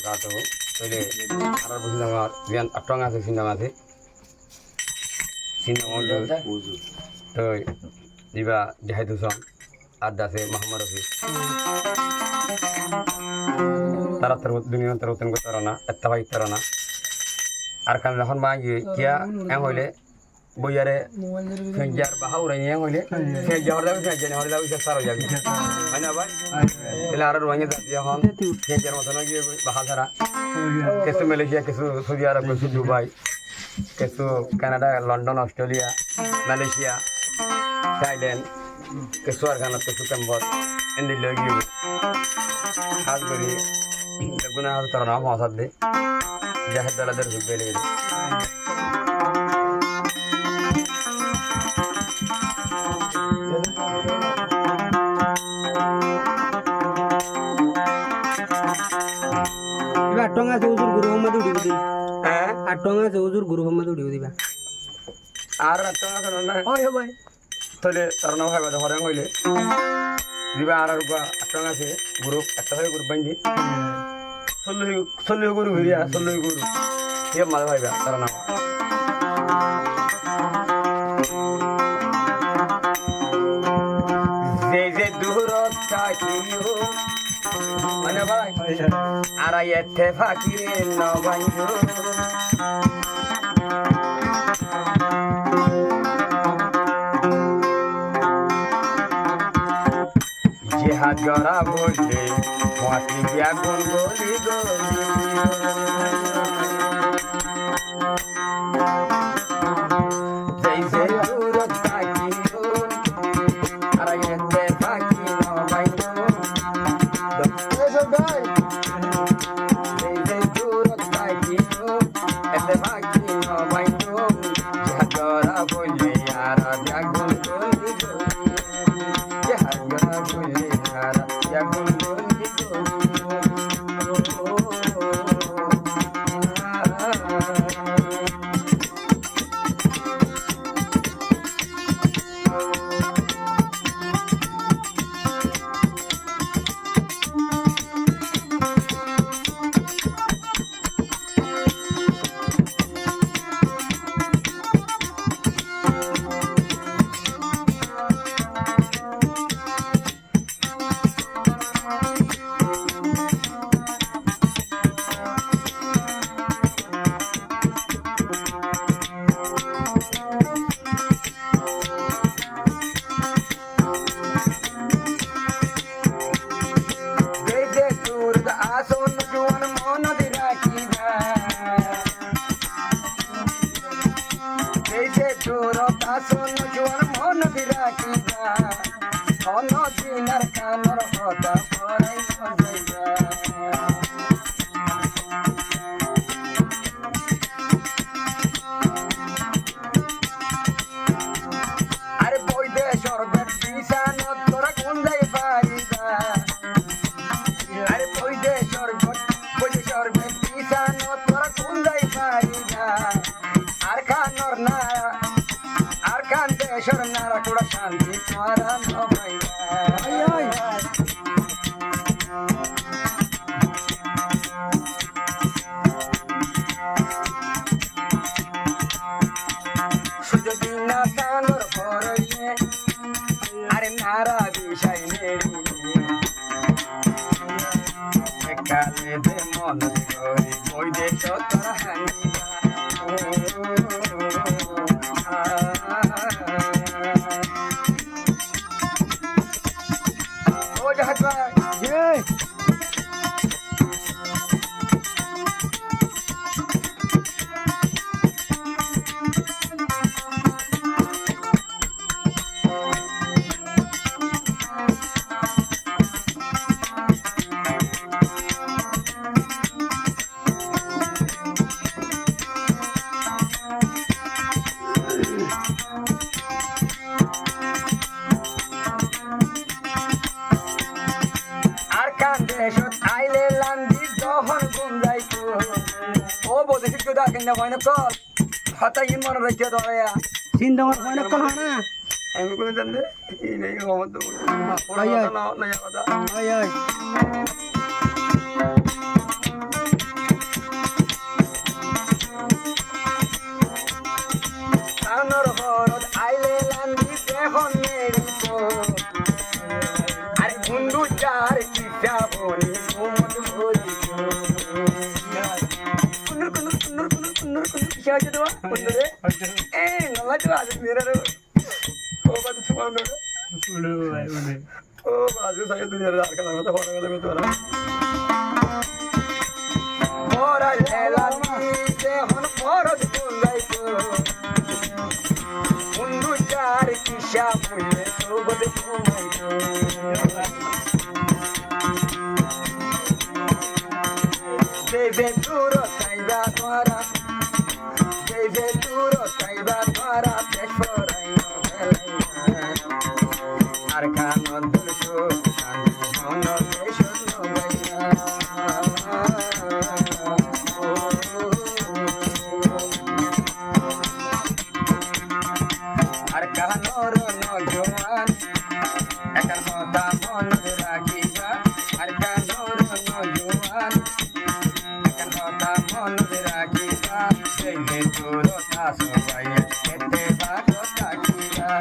wabarakatuh. Tole arar busi dangar bian atong ase sindang ase. Sindang onjo. Toi diba jahai dusam ada se Muhammad Rafi. Tara terut dunia terutin ko tarana ettabai tarana. Arkan lahon bangi kia yang hoile boyare fejar bahau rani yang hoile fejar dah fejar ni hoile dah bisa saro jadi. Mana apa? Bila arar bangi dah dia hon fejar macam lagi bahal sara. Kesu Malaysia, kesu Saudi Arab, kesu Dubai, kesu Canada, London, Australia, Malaysia, Thailand, kesu Argana, kesu Cambodia, ini lagi. Hal beri guna hal terana maksud deh. Jahat dalam dari beli ini. Atonga seuzur guru Muhammad udah di. Atonga seuzur guru Muhammad udah di bang. Arar atonga kan mana? Oh ya bang. Tole terana apa dah orang hoile. Diba arar gua atonga se guru atau guru banji. Solo guru biria solo guru. Ia malah apa terana. Zeze durot kakiyo. Mana bang? Arayete fakirin no banjo. Jihad gara boleh, mati dia goli goli. Zeze durot kakiyo. Arayete fakirin no banjo. Sindang mana kau mana? Aku pun tak ada. Ini kamu tu. Ayah. Nak nak ada. Ayah. বন্ধুরে নলা তো আছে মেরা রে ও বাদ সুমান রে ও বাজু side দুনিয়ার আর কালা কথা হরা গেল তোরা ওরা এলা নিতে হন ফরজ কুলাইতো মুন্ডু চার কিসা মুয়ে সোবত কুমাইতো দেবে দূর সাইবা তোরা দেবে দূর সাইবা তোরা পেছরাইনো বেলাইনা আর কানন দুলছো শান্তি মন দেশত নগাইনা আর কানর নজওয়ান একার কথা মন রাখিবা আর কানর নজওয়ান একার কথা মন রাখিবা সেই তোর সবাই খেতে বা কথা কিবা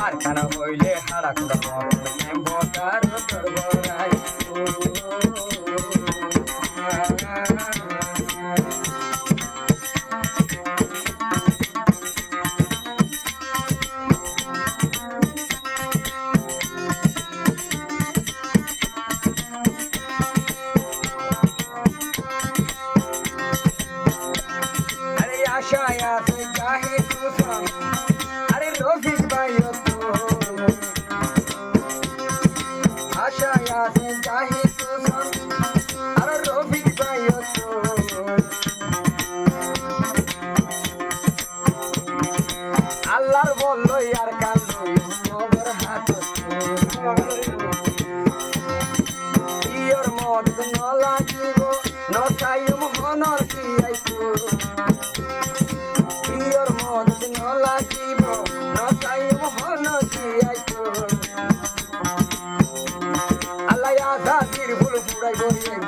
আর খানা হইলে হারা বটার সর্বরাই আরে আশায় আছে চাহে তুষার আরে রফিক ভাই তো আশায় আছে চাহে তুষার আরে রফিক ভাই তো আল্লাহর বললো আর কান্দো নগর হাত ইয়র মদ ন লাগিব নচাইম মনৰ কি আইছো ইয়র মদ ন লাগিব নচাইম মন কি আইছো আল্লাহ আজাদির ভুল ফুরাইব একদিন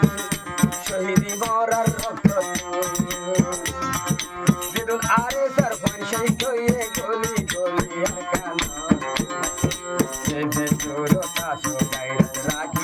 শহীদি মরার রক্ত যেদিন আরে তার ফান শহীদ হয়ে গলি গলি আর কানা সে যে তোর কাছে গাইড রাখ